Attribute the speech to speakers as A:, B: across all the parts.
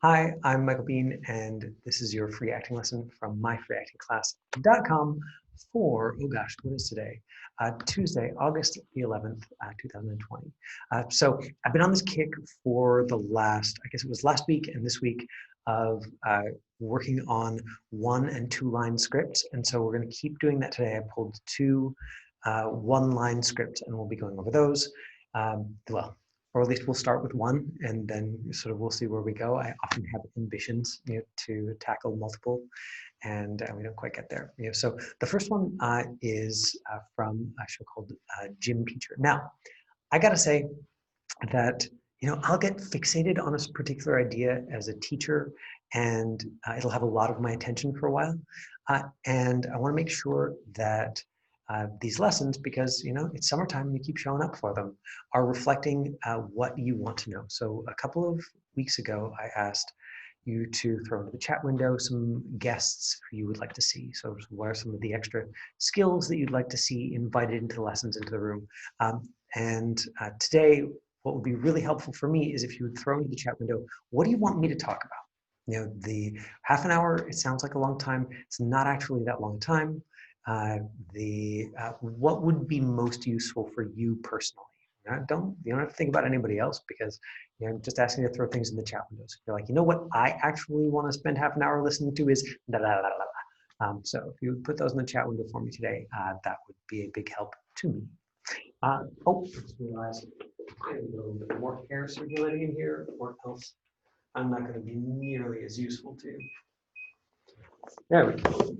A: Hi, I'm Michael Bean, and this is your free acting lesson from myfreeactingclass.com for, oh gosh, what is today? Tuesday, August the 11th, 2020. So I've been on this kick for the last, I guess it was last week and this week, of working on 1- and 2-line scripts. And so we're going to keep doing that today. I pulled two 1-line scripts, and we'll be going over those. Well, or at least we'll start with one, and then sort of we'll see where we go. I often have ambitions, to tackle multiple, and we don't quite get there. So the first one is from a show called Gym Teacher. Now, I gotta say that I'll get fixated on a particular idea as a teacher, and it'll have a lot of my attention for a while. And I want to make sure that these lessons, because it's summertime and you keep showing up for them, are reflecting what you want to know. So a couple of weeks ago, I asked you to throw into the chat window some guests who you would like to see. So what are some of the extra skills that you'd like to see invited into the lessons, into the room? And today, what would be really helpful for me is if you would throw into the chat window, what do you want me to talk about? The half an hour, it sounds like a long time. It's not actually that long time. What would be most useful for you personally? You don't have to think about anybody else, because I'm just asking you to throw things in the chat windows. If you're like, what I actually want to spend half an hour listening to is da da da da da. So if you would put those in the chat window for me today, that would be a big help to me. Just realized I have a little bit more air circulating in here, or else I'm not going to be nearly as useful to you. There we go.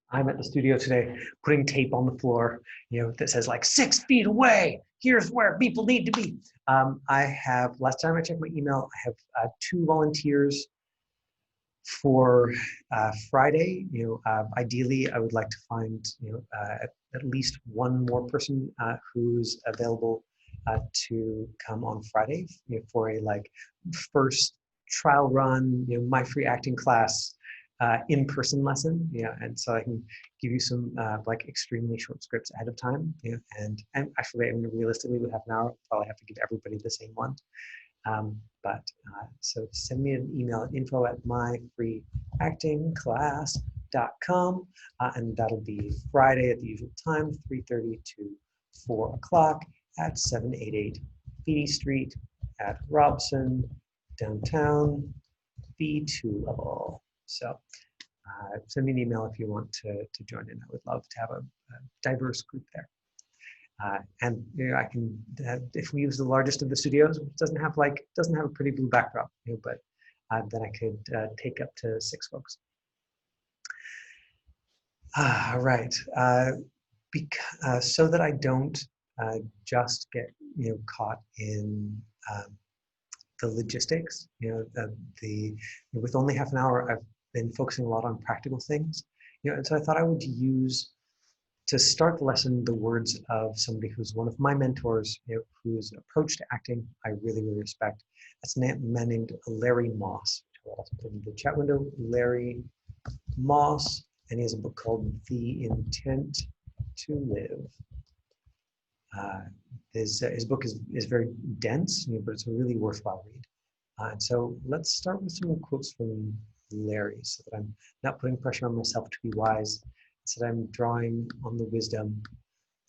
A: I'm at the studio today putting tape on the floor, that says like 6 feet away. Here's where people need to be. I have, last time I checked my email, I have 2 volunteers for Friday. Ideally, I would like to find at least one more person who's available to come on Friday for a first trial run, my free acting class in-person lesson. And so I can give you some extremely short scripts ahead of time. And actually, realistically, with half an hour, I'll probably have to give everybody the same one. So send me an email at info@myfreeactingclass.com, and that'll be Friday at the usual time, 3:30 to 4 o'clock at 788 Beatty Street at Robson, downtown, B2 level. So send me an email if you want to join in. I would love to have a diverse group there. And I can, if we use the largest of the studios, which doesn't have a pretty blue backdrop, but then I could take up to 6 folks. All right, so that I don't just get caught in the logistics. With only half an hour, I've been focusing a lot on practical things. And so I thought I would use, to start the lesson, the words of somebody who's one of my mentors, whose approach to acting I really, really respect. That's a man named Larry Moss, which I'll also put in the chat window. Larry Moss, and he has a book called The Intent to Live. His book is very dense, but it's a really worthwhile read. And so let's start with some quotes from Larry, so that I'm not putting pressure on myself to be wise, so that I'm drawing on the wisdom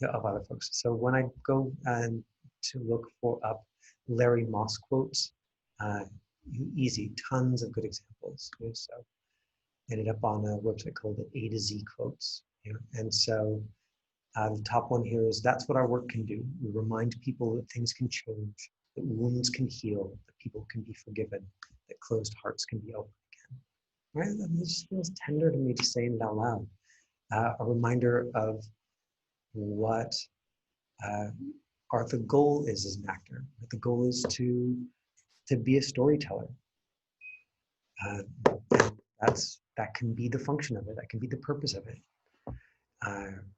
A: of other folks. So when I go to look up Larry Moss quotes, easy, tons of good examples. So I ended up on a website called A to Z Quotes. And so the top one here is, that's what our work can do. We remind people that things can change, that wounds can heal, that people can be forgiven, that closed hearts can be opened again. Right? This feels tender to me to say it out loud. A reminder of what the goal is as an actor. The goal is to be a storyteller. That can be the function of it. That can be the purpose of it.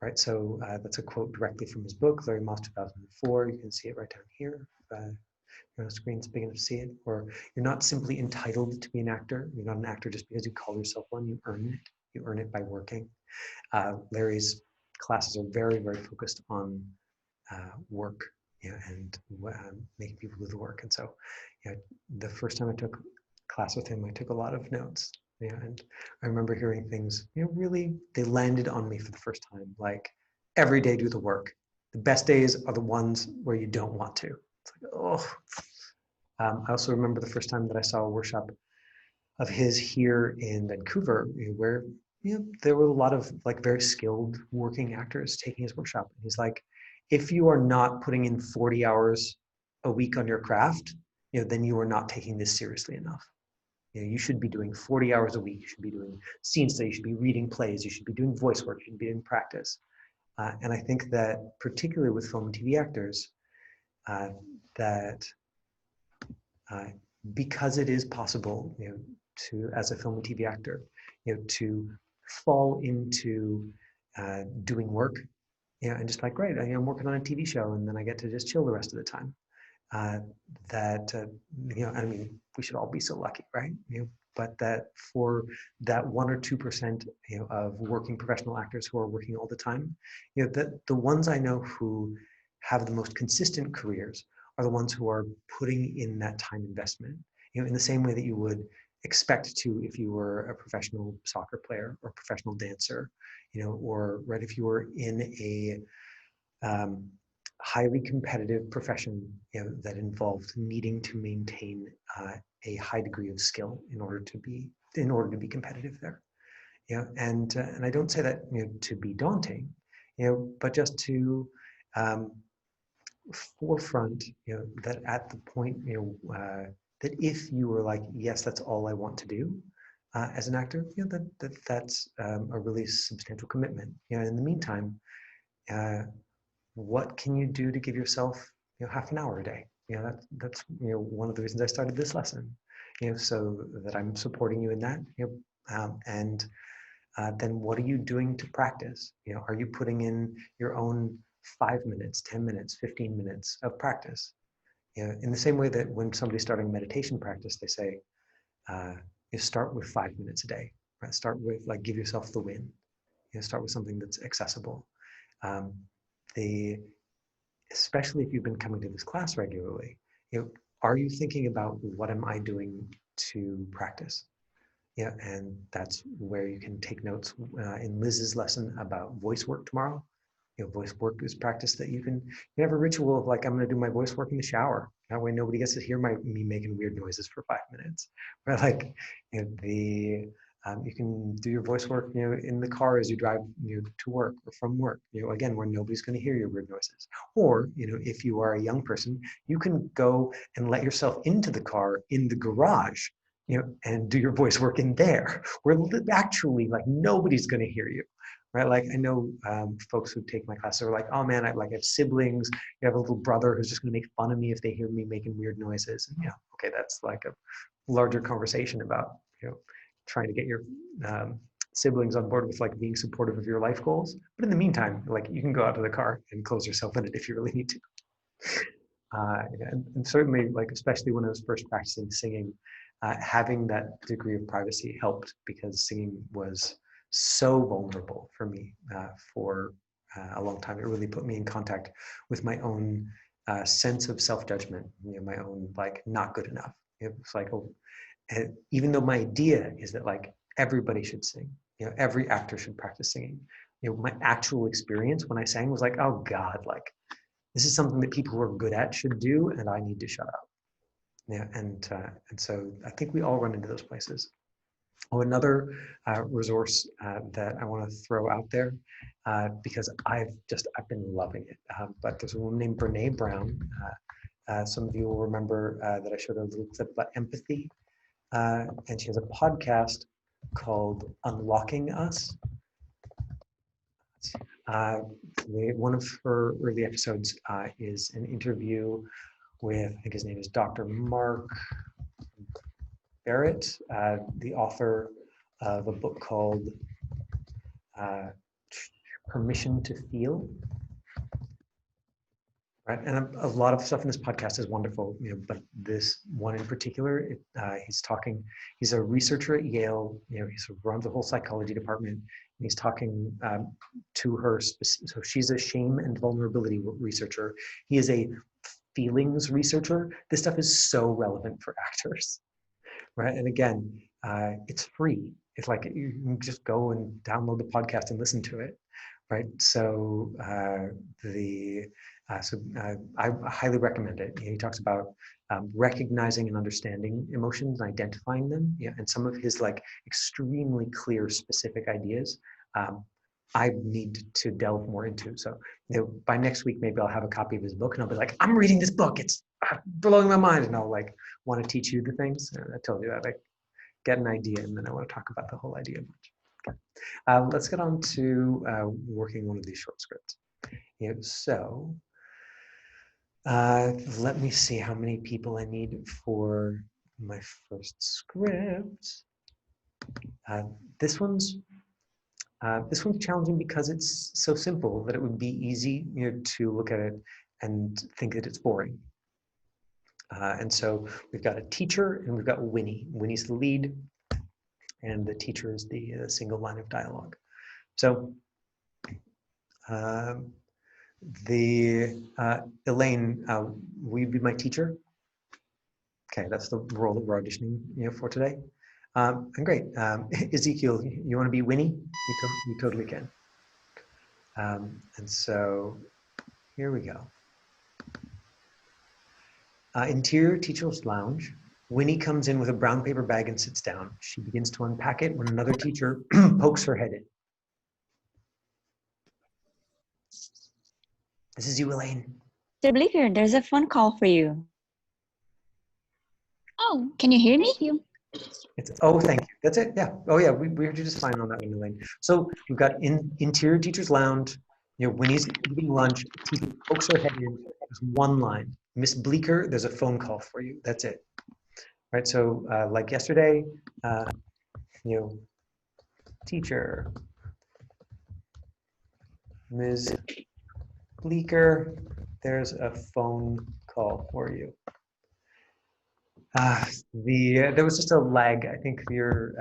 A: Right. So that's a quote directly from his book, Larry Moss, 2004. You can see it right down here. Your screen's big enough to see it. Or, you're not simply entitled to be an actor. You're not an actor just because you call yourself one. You earn it. You earn it by working. Larry's classes are very, very focused on work, and making people do the work. And so, the first time I took class with him, I took a lot of notes. Yeah, and I remember hearing things, really, they landed on me for the first time. Like, every day do the work. The best days are the ones where you don't want to. It's like, oh. I also remember the first time that I saw a workshop of his here in Vancouver, where there were a lot of like very skilled working actors taking his workshop. And he's like, if you are not putting in 40 hours a week on your craft, then you are not taking this seriously enough. You should be doing 40 hours a week. You should be doing scene study. You should be reading plays. You should be doing voice work. You should be doing practice. And I think that particularly with film and TV actors, that because it is possible, to, as a film and TV actor, to fall into doing work, and just like, great, I'm working on a TV show and then I get to just chill the rest of the time. I mean, we should all be so lucky, right? But that for that 1 or 2%, of working professional actors who are working all the time, the ones I know who have the most consistent careers are the ones who are putting in that time investment, in the same way that you would expect to if you were a professional soccer player or professional dancer, or right, if you were in a highly competitive profession, that involved needing to maintain a high degree of skill in order to be competitive there. And I don't say that to be daunting, but just to forefront, that at the point, that if you were like, yes, that's all I want to do as an actor, that's a really substantial commitment. In the meantime, what can you do to give yourself, half an hour a day? That's one of the reasons I started this lesson, so that I'm supporting you in that. And then what are you doing to practice? Are you putting in your own 5 minutes, 10 minutes, 15 minutes of practice? In the same way that when somebody's starting meditation practice, they say, you start with 5 minutes a day, right? Start with, like, give yourself the win. Start with something that's accessible. Especially if you've been coming to this class regularly, are you thinking about, what am I doing to practice? And that's where you can take notes in Liz's lesson about voice work tomorrow. Voice work is practice that you have a ritual of, like, I'm going to do my voice work in the shower. That way nobody gets to hear me making weird noises for 5 minutes. Right? Like, you can do your voice work, in the car as you drive, to work or from work, again, where nobody's going to hear your weird noises. Or, if you are a young person, you can go and let yourself into the car in the garage, and do your voice work in there, where actually, like, nobody's going to hear you. Right? Like, I know folks who take my class are like, oh man, I have siblings. You have a little brother who's just going to make fun of me if they hear me making weird noises. And okay, that's like a larger conversation about, trying to get your siblings on board with, like, being supportive of your life goals. But in the meantime, like, you can go out to the car and close yourself in it if you really need to. And certainly, like, especially when I was first practicing singing, having that degree of privacy helped, because singing was so vulnerable for me for a long time. It really put me in contact with my own sense of self-judgment, my own, like, not good enough. It's like, and even though my idea is that, like, everybody should sing, every actor should practice singing, my actual experience when I sang was like, oh God, like, this is something that people who are good at should do, and I need to shut up. And so I think we all run into those places. Oh, another resource that I want to throw out there, because I've been loving it. But there's a woman named Brene Brown. Some of you will remember that I showed a little clip about empathy. And she has a podcast called Unlocking Us. One of her early episodes is an interview with, I think his name is Dr. Mark Barrett, the author of a book called Permission to Feel. Right? And a lot of stuff in this podcast is wonderful, but this one in particular, he's a researcher at Yale, he runs a whole psychology department, and he's talking to her, so she's a shame and vulnerability researcher. He is a feelings researcher. This stuff is so relevant for actors. right? And again, it's free. It's like you can just go and download the podcast and listen to it, right? So I highly recommend it. He talks about recognizing and understanding emotions and identifying them. Yeah, and some of his like extremely clear, specific ideas. I need to delve more into. So, by next week, maybe I'll have a copy of his book and I'll be like, I'm reading this book. It's blowing my mind. And I'll like want to teach you the things. I told you that I get an idea and then I want to talk about the whole idea much. Okay. Let's get on to working one of these short scripts. So let me see how many people I need for my first script. This one's challenging because it's so simple that it would be easy, to look at it and think that it's boring. And so we've got a teacher and we've got Winnie. Winnie's the lead, and the teacher is the single line of dialogue. So Elaine, will you be my teacher? Okay, that's the role that we're auditioning, for today. And great. Ezekiel, you want to be Winnie? You totally can. And so here we go. Interior teacher's lounge. Winnie comes in with a brown paper bag and sits down. She begins to unpack it when another teacher pokes her head in. This is you, Elaine.
B: Mr. Bleeker, there's a phone call for you. Oh, can you hear me?
C: Thank you.
A: Thank you. That's it. Yeah. Oh, yeah. We heard you just fine on that one, Elaine. So we've got interior teacher's lounge. Winnie's eating lunch. Teacher pokes her head in. There's one line. Miss Bleeker, there's a phone call for you. That's it. Right. So like yesterday, teacher, Ms. Bleeker, there's a phone call for you. There was just a lag. I think there's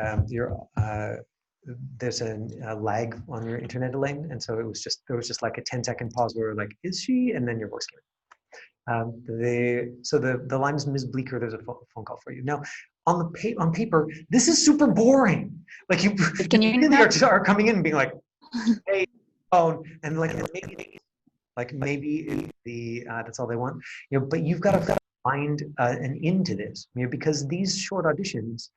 A: a lag on your internet, Elaine, and so there was just like a 10-second pause where we're like, is she? And then your voice came in. So the line is Ms. Bleeker. There's a phone call for you. Now, on paper, this is super boring. Like you really are coming in and being like, hey, phone, and maybe that's all they want. But you've got to find an end to this, because these short auditions,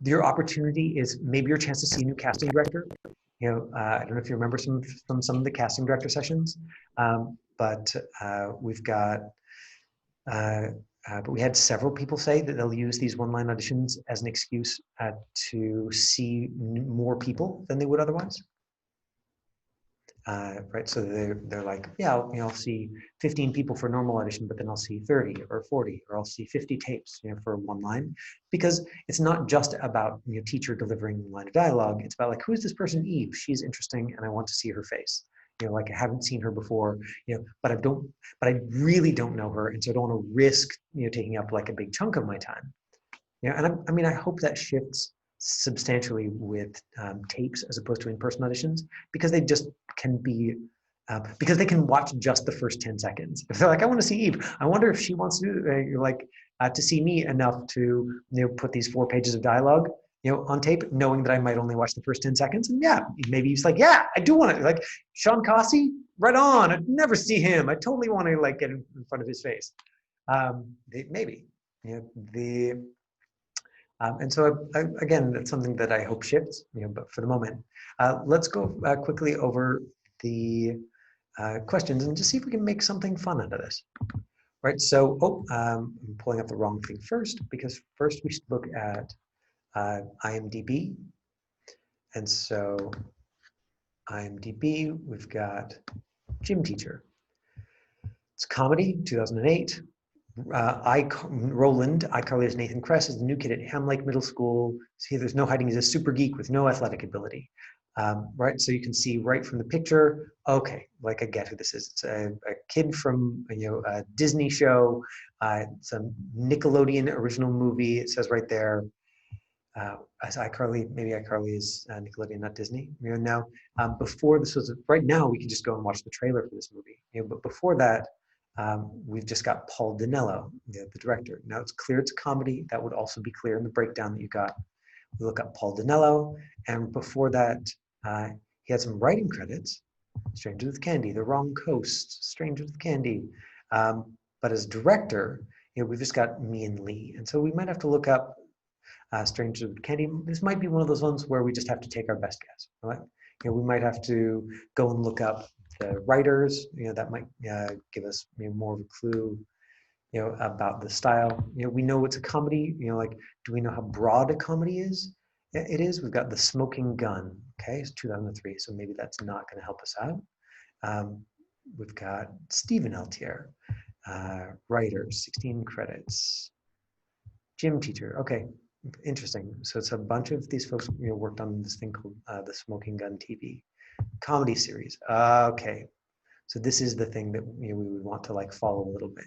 A: your opportunity is maybe your chance to see a new casting director. I don't know if you remember from some of the casting director sessions, but we've got. But we had several people say that they'll use these one-line auditions as an excuse to see more people than they would otherwise. Right, so they're like, yeah, I'll see 15 people for a normal audition, but then I'll see 30 or 40, or I'll see 50 tapes, for one line, because it's not just about teacher delivering line of dialogue. It's about like, who is this person, Eve? She's interesting, and I want to see her face. Like I haven't seen her before, but I really don't know her, and so I don't want to risk taking up like a big chunk of my time. And I hope that shifts substantially with tapes as opposed to in-person auditions, because they just can be because they can watch just the first 10 seconds. If they're like, I want to see Eve, I wonder if she wants to see me enough to put these 4 pages of dialogue on tape, knowing that I might only watch the first 10 seconds. And yeah, maybe he's like, yeah, I do want to, like, Sean Cossey, right on. I'd never see him. I totally want to like get in front of his face. Maybe, and so again, that's something that I hope shifts, but for the moment, let's go quickly over the questions and just see if we can make something fun out of this. Right, so, I'm pulling up the wrong thing first, because first we should look at IMDb. And so IMDb, we've got Gym Teacher. It's comedy, 2008. Roland, iCarly is Nathan Kress, is the new kid at Ham Lake Middle School. See, there's no hiding, he's a super geek with no athletic ability. Right, so you can see right from the picture, okay, like I get who this is. It's a kid from a Disney show. It's a Nickelodeon original movie. It says right there, as iCarly, maybe iCarly is Nickelodeon, not Disney. Now, before this was, right now we can just go and watch the trailer for this movie. But before that, We've just got Paul Dinello, the director. Now it's clear it's a comedy. That would also be clear in the breakdown that you got. We look up Paul Dinello, and before that, he had some writing credits. Stranger with Candy, The Wrong Coast, Stranger with Candy. But as director, we've just got me and Lee. And so we might have to look up Stranger with Candy. This might be one of those ones where we just have to take our best guess. Right? We might have to go and look up the writers. That might give us more of a clue about the style. We know it's a comedy. Like, do we know how broad a comedy is? It is. We've got The Smoking Gun. Okay, it's 2003, so maybe that's not going to help us out. We've got Stephen Altier, writers, 16 credits. Gym teacher. Okay, interesting. So it's a bunch of these folks worked on this thing called The Smoking Gun TV comedy series. Okay, so this is the thing that we would want to like follow a little bit.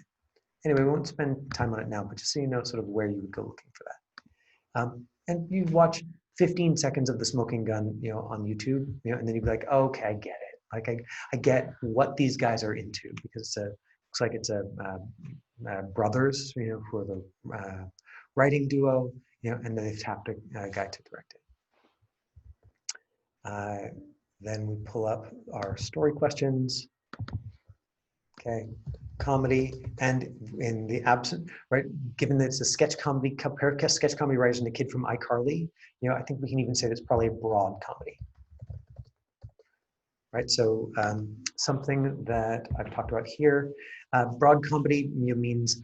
A: Anyway, we won't spend time on it now, but just so you know sort of where you would go looking for that. And you watch 15 seconds of The Smoking Gun, on YouTube, and then you'd be like, oh, okay, I get it. Like I get what these guys are into, because looks like it's a brothers, who are the writing duo, and then they've tapped a guy to direct it. Then we pull up our story questions. Okay, comedy, and in the absent, right, given that it's a sketch comedy, sketch comedy writers and the kid from iCarly, I think we can even say that's probably a broad comedy. Right, so something that I've talked about here, broad comedy means,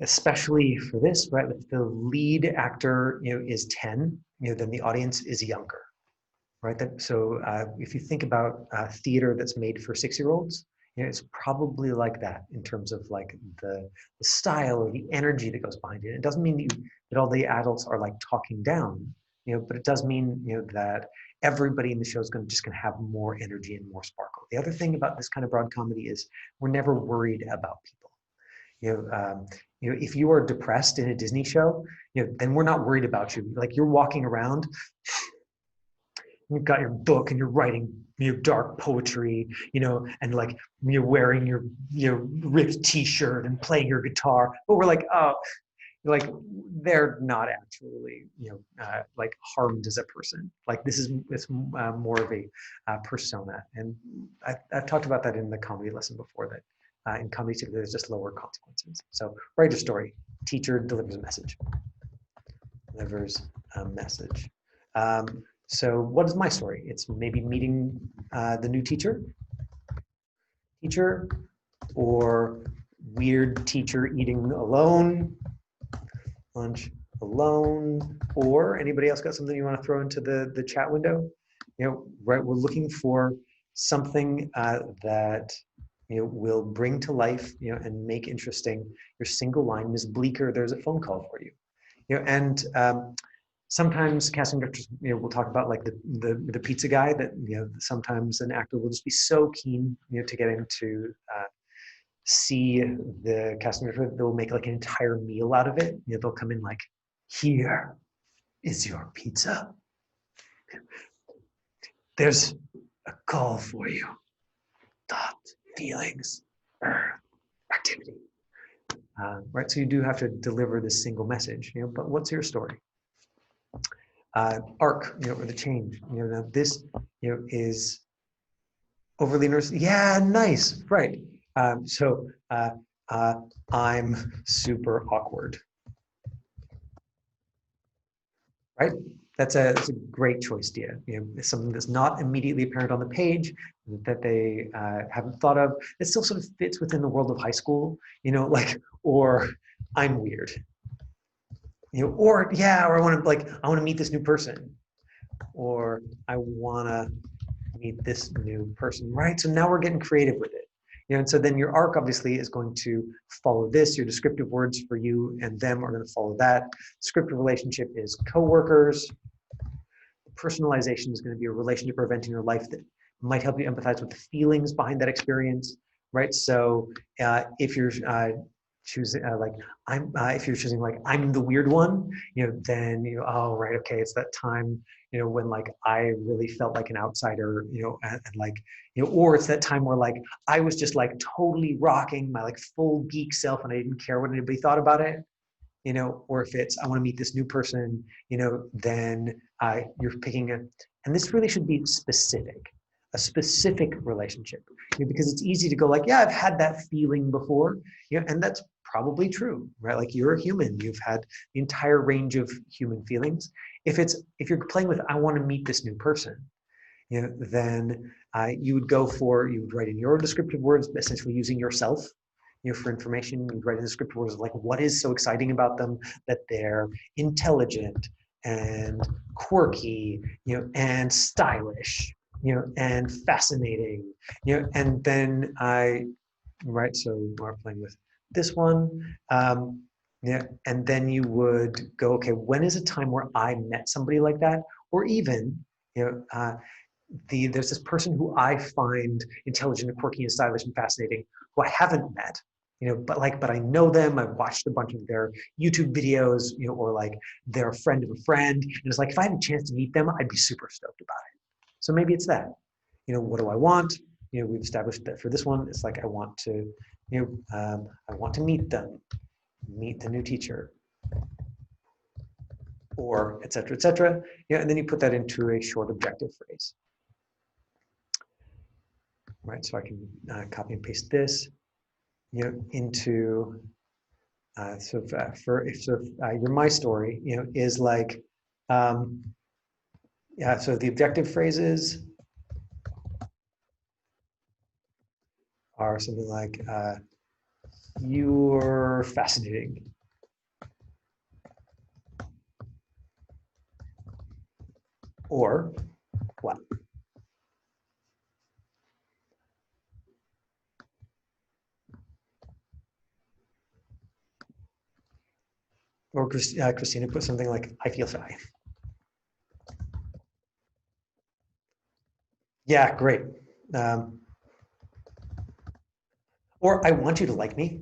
A: especially for this, right, if the lead actor is 10, then the audience is younger, right? So if you think about theater that's made for 6-year-olds, it's probably like that in terms of like the style or the energy that goes behind it. It doesn't mean that all the adults are like talking down, but it does mean that everybody in the show is just going to have more energy and more sparkle. The other thing about this kind of broad comedy is we're never worried about people. If you are depressed in a Disney show, then we're not worried about you. Like, you're walking around, you've got your book and you're writing dark poetry, and like you're wearing your ripped t-shirt and playing your guitar, but we're like, oh, like they're not actually like harmed as a person. Like, it's more of a persona, and I've talked about that in the comedy lesson before, that in comedy there's just lower consequences. So write a story, teacher delivers a message. So what is my story? It's maybe meeting the new teacher, or weird teacher eating alone, lunch alone, or anybody else got something you want to throw into the chat window? Right, we're looking for something that will bring to life, and make interesting your single line, Ms. Bleecker, there's a phone call for you. And sometimes casting directors, will talk about like the pizza guy that, sometimes an actor will just be so keen, to get him to see the casting director, they'll make like an entire meal out of it. They'll come in like, here is your pizza. There's a call for you. Thoughts, feelings, activity. Right, so you do have to deliver this single message, but what's your story? Arc, or the change. Now this, is overly nervous. Yeah, nice, right. So I'm super awkward. Right, that's a great choice, Dia. It's something that's not immediately apparent on the page, that they haven't thought of. It still sort of fits within the world of high school, like, or I'm weird. Or I want to meet this new person, or I want to meet this new person, right? So now we're getting creative with it. And so then your arc obviously is going to follow this. Your descriptive words for you and them are going to follow that. Descriptive relationship is coworkers. Personalization is going to be a relationship or event in your life that might help you empathize with the feelings behind that experience, right? So if you're choosing like if you're choosing like I'm the weird one, then oh right, okay, it's that time when like I really felt like an outsider, and like or it's that time where like I was just like totally rocking my like full geek self and I didn't care what anybody thought about it, or if it's I want to meet this new person, then you're picking and this really should be specific, a specific relationship, because it's easy to go like, yeah, I've had that feeling before, and that's probably true, right? Like you're a human, you've had the entire range of human feelings. If you're playing with, I want to meet this new person, then you would write in your descriptive words, essentially using yourself, for information. You'd write in descriptive words like, what is so exciting about them? That they're intelligent and quirky, and stylish, and fascinating, and then right, so we're playing with this one. Yeah, and then you would go, okay, when is a time where I met somebody like that? Or even, there's this person who I find intelligent and quirky and stylish and fascinating, who I haven't met, but I know them. I've watched a bunch of their YouTube videos, or like they're a friend of a friend. And it's like, if I had a chance to meet them, I'd be super stoked about it. So maybe it's that, what do I want? We've established that for this one, it's like, I want to meet them, meet the new teacher, or et cetera, et cetera. And then you put that into a short objective phrase. Right, so I can copy and paste this, into, your my story, is like, yeah, so the objective phrases are something like, you're fascinating. Or what? Or Christina put something like, I feel shy. Yeah, great. Or I want you to like me.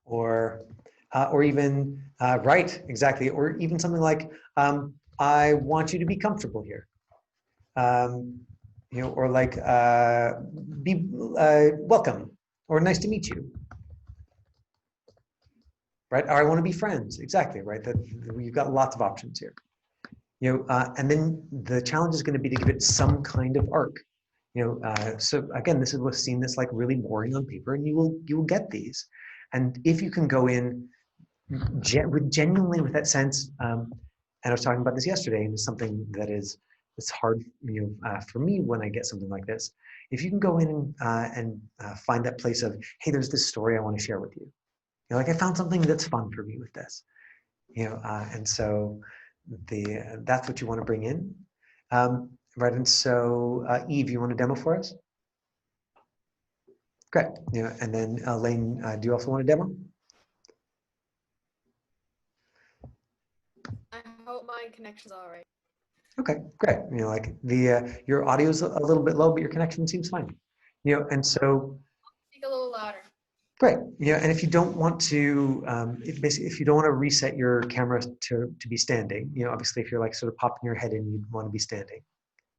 A: Or even, right, exactly. Or even something like, I want you to be comfortable here. Or like, be welcome, or nice to meet you. Right, or I want to be friends, exactly, right? That you've got lots of options here. And then the challenge is going to be to give it some kind of arc. So again, this is what's seen this like really boring on paper, and you will get these. And if you can go in genuinely with that sense, and I was talking about this yesterday, and it's something that it's hard, for me when I get something like this. If you can go in and find that place of, hey, there's this story I want to share with you. Like I found something that's fun for me with this, and so that's what you want to bring in, right? And so Eve, you want to demo for us? Great, and then Elaine, do you also want to demo?
C: I hope my connection's all right.
A: Okay, great. Like your audio's a little bit low, but your connection seems fine. And so
C: Speak a little louder.
A: great. And if you don't want to, if you don't want to reset your camera to be standing, obviously if you're like sort of popping your head in, you'd want to be standing.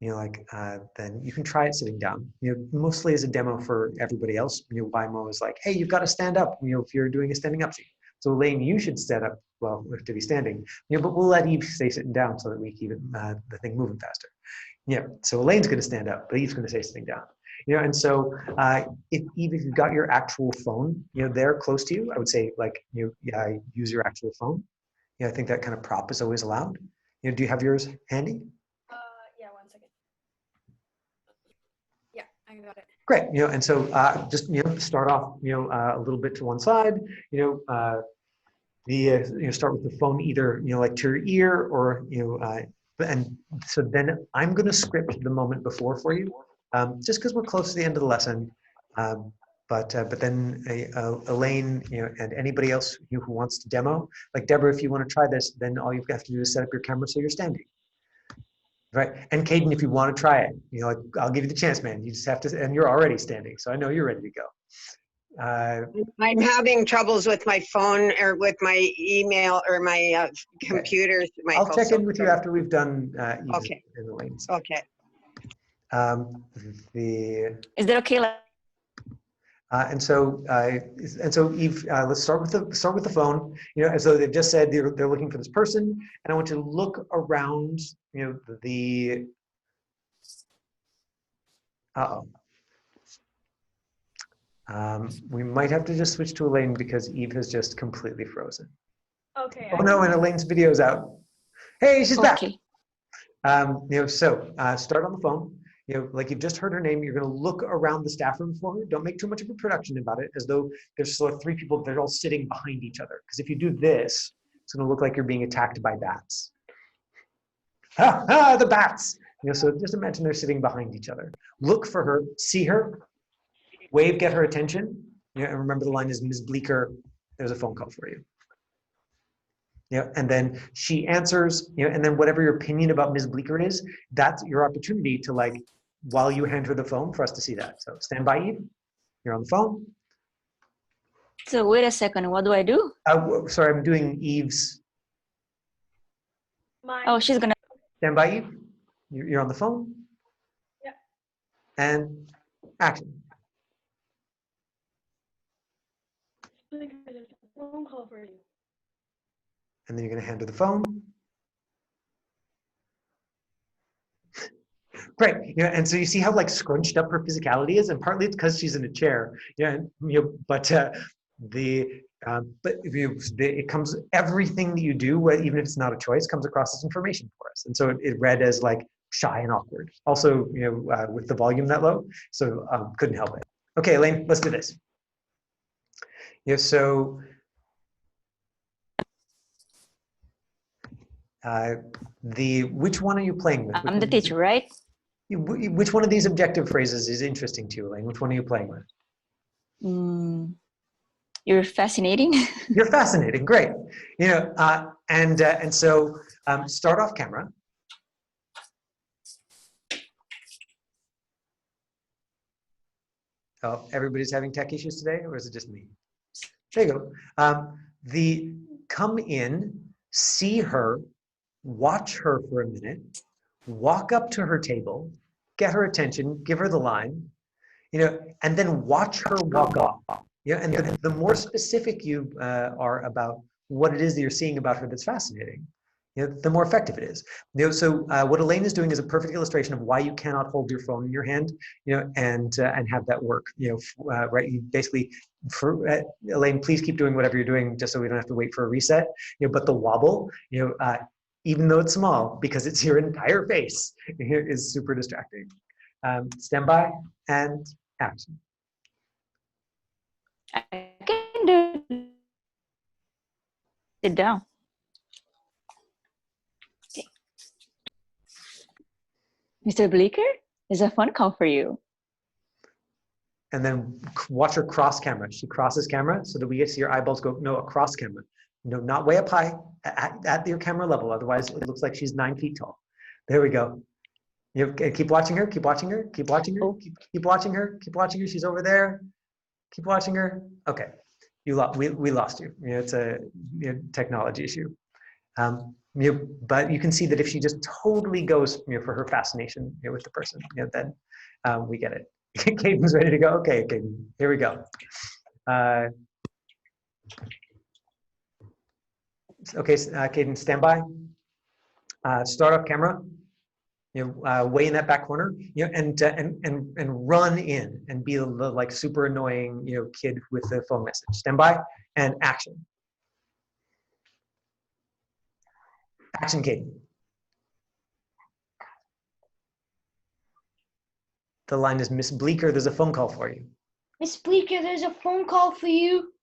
A: Then you can try it sitting down. Mostly as a demo for everybody else. YMO is like, hey, you've got to stand up. If you're doing a standing up sheet. So Elaine, you should stand up. Well, we have to be standing. But we'll let Eve stay sitting down so that we keep the thing moving faster. Yeah. So Elaine's going to stand up, but Eve's going to stay sitting down. And so if you've got your actual phone, there close to you, I would say like use your actual phone. I think that kind of prop is always allowed. Do you have yours handy?
C: Yeah, 1 second. Yeah, I got it.
A: Great, and so just start off a little bit to one side, start with the phone either like to your ear or and so then I'm going to script the moment before for you, just because we're close to the end of the lesson, but then Elaine, and anybody else who wants to demo, like Deborah, if you want to try this, then all you have to do is set up your camera so you're standing. Right. And Caden, if you want to try it, like, I'll give you the chance, man. You just have to, and you're already standing, so I know you're ready to go.
D: I'm having troubles with my phone or with my email or my computer.
A: I'll check in with you after we've done
D: Okay.
A: in the lanes.
D: Okay.
B: Is that okay?
A: And so Eve, let's start with the phone. As though they've just said they're looking for this person, and I want you to look around. The we might have to just switch to Elaine because Eve has just completely frozen.
C: Okay.
A: Oh no, and Elaine's video's out. Hey, she's back.
B: Okay.
A: Start on the phone. Like you've just heard her name, you're going to look around the staff room for her. Don't make too much of a production about it, as though there's sort of three people, they're all sitting behind each other. Because if you do this, it's going to look like you're being attacked by bats. The bats! So just imagine they're sitting behind each other. Look for her, see her, wave, get her attention. And remember the line is, Ms. Bleecker, there's a phone call for you. And then she answers, and then whatever your opinion about Ms. Bleecker is, that's your opportunity to, like, while you hand her the phone, for us to see that. So stand by, Eve. You're on the phone.
B: So wait a second, what do I do?
A: Sorry, I'm doing Eve's.
C: Mine.
B: Oh, she's gonna.
A: Stand by, Eve. You're on the phone.
C: Yeah.
A: And action.
C: There's a phone call for you.
A: And then you're going to hand her the phone. Great. And so you see how, like, scrunched up her physicality is, and partly it's because she's in a chair. But it comes, everything that you do, even if it's not a choice, comes across as information for us. And so it read as, like, shy and awkward. Also, with the volume that low, so couldn't help it. Okay, Elaine, let's do this. Which one are you playing with?
B: I'm the teacher, right?
A: Which one of these objective phrases is interesting to you, Elaine? Which one are you playing with?
B: You're fascinating.
A: You're fascinating, great. And so start off camera. Oh, everybody's having tech issues today, or is it just me? There you go. Come in, see her, watch her for a minute, walk up to her table, get her attention, give her the line, and then watch her walk off. And the more specific you are about what it is that you're seeing about her that's fascinating, the more effective it is. So what Elaine is doing is a perfect illustration of why you cannot hold your phone in your hand, and have that work. Right? You basically, Elaine, please keep doing whatever you're doing, just so we don't have to wait for a reset. But the wobble, even though it's small, because it's your entire face, is super distracting. Stand by and action.
B: I can do it. Sit down. Okay. Mr. Bleecker, there's a phone call for you.
A: And then watch her cross camera. She crosses camera so that we get to see your eyeballs go, no, across camera. Not way up high, at your camera level. Otherwise, it looks like she's 9 feet tall. There we go. Keep watching her, keep watching her, keep watching her, keep watching her, keep watching her. She's over there. Keep watching her. Okay, we lost you. It's a technology issue. But you can see that if she just totally goes for her fascination with the person, then we get it. Caden's ready to go. Okay, Caden, here we go. Okay, Caden, stand by. Start off camera. Way in that back corner, and run in and be the like super annoying kid with the phone message. Stand by and action. Action, Caden. The line is, Miss Bleecker, there's a phone call for you.
E: Miss Bleecker, there's a phone call for you.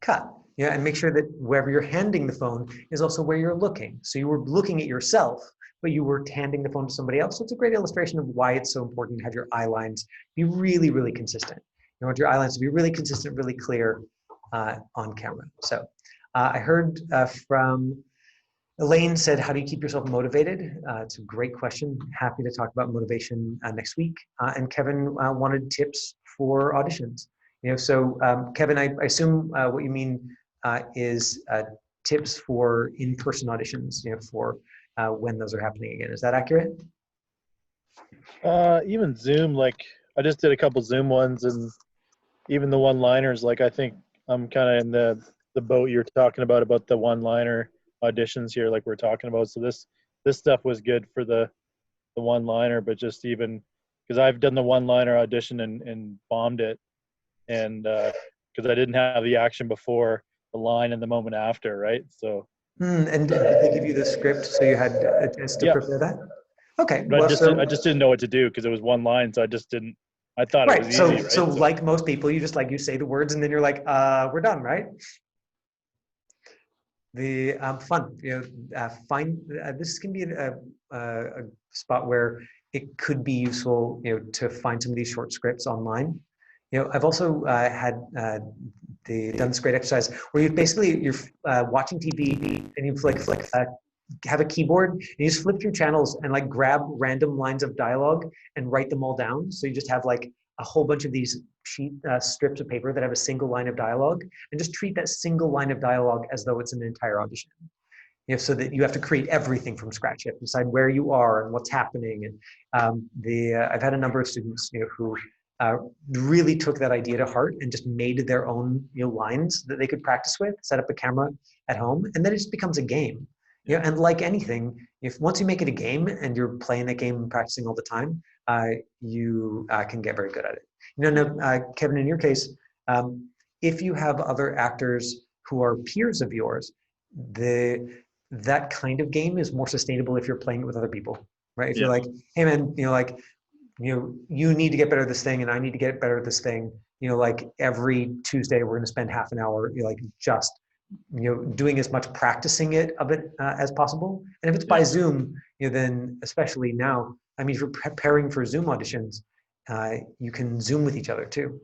A: Cut. And make sure that wherever you're handing the phone is also where you're looking. So you were looking at yourself, but you were handing the phone to somebody else. So it's a great illustration of why it's so important to have your eye lines be really, really consistent. You want your eye lines to be really consistent, really clear on camera. So I heard from Elaine said, how do you keep yourself motivated? It's a great question. Happy to talk about motivation next week. And Kevin wanted tips for auditions. So Kevin, I assume what you mean is tips for in-person auditions, for when those are happening again. Is that accurate?
F: Even Zoom, like I just did a couple Zoom ones, and even the one-liners, like I think I'm kind of in the boat you're talking about the one-liner auditions here, like we're talking about. So this stuff was good for the one-liner, but just even because I've done the one-liner audition and bombed it, and because I didn't have the action before the line and the moment after, right? So.
A: And did they give you the script so you had a chance to prepare that? Okay.
F: But
A: Well,
F: I just didn't know what to do because it was one line, so I just didn't. I thought it was easy, right?
A: So like most people, you just you say the words and then you're like, we're done, right? The fun, find this can be a spot where it could be useful, to find some of these short scripts online. I've also done this great exercise where you're watching TV and you have a keyboard and you just flip through channels and grab random lines of dialogue and write them all down. So you just have a whole bunch of these strips of paper that have a single line of dialogue, and just treat that single line of dialogue as though it's an entire audition. So that you have to create everything from scratch. You have to decide where you are and what's happening. And I've had a number of students who really took that idea to heart and just made their own lines that they could practice with, set up a camera at home, and then it just becomes a game. And like anything, if once you make it a game and you're playing that game and practicing all the time, you can get very good at it. Now, Kevin, in your case, if you have other actors who are peers of yours, that kind of game is more sustainable if you're playing it with other people, right? If you're like, hey man, you need to get better at this thing and I need to get better at this thing, every Tuesday we're going to spend half an hour, just doing as much practicing of it as possible. And if it's by Zoom, then especially now, if you're preparing for Zoom auditions, you can Zoom with each other too.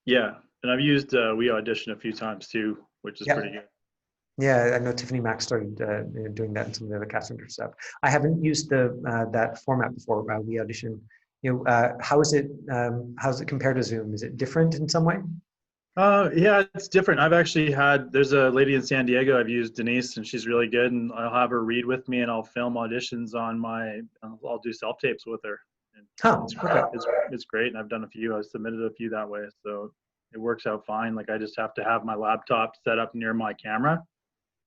F: Yeah, and I've used We Audition a few times too, which is pretty good.
A: Yeah, I know Tiffany Mack started doing that in some of the other casting stuff. I haven't used that format before. We Audition. How is it compared to Zoom? Is it different in some way?
F: Yeah, it's different. There's a lady in San Diego I've used, Denise, and she's really good. And I'll have her read with me, and I'll film auditions I'll do self tapes with her. And it's great. And I've done a few. I've submitted a few that way, so it works out fine. I just have to have my laptop set up near my camera,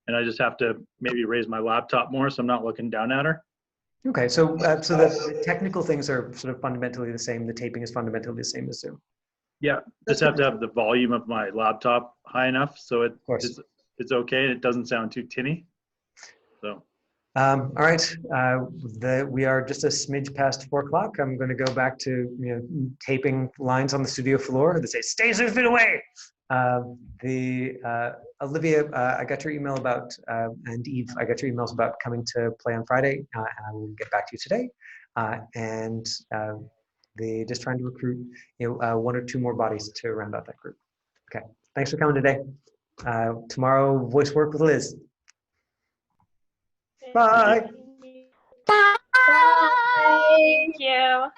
F: and I just have to maybe raise my laptop more so I'm not looking down at her.
A: Okay, so the technical things are sort of fundamentally the same. The taping is fundamentally the same as Zoom.
F: Yeah, just have to have the volume of my laptop high enough so it's okay and it doesn't sound too tinny. So.
A: All right, we are just a smidge past 4 o'clock. I'm going to go back to taping lines on the studio floor that say "Stay 6 feet away." Olivia, I got your email about, and Eve, I got your emails about coming to play on Friday, and I will get back to you today. They're just trying to recruit, 1 or 2 more bodies to round out that group. Okay, thanks for coming today. Tomorrow, voice work with Liz. Bye.
C: Bye.
B: Thank you.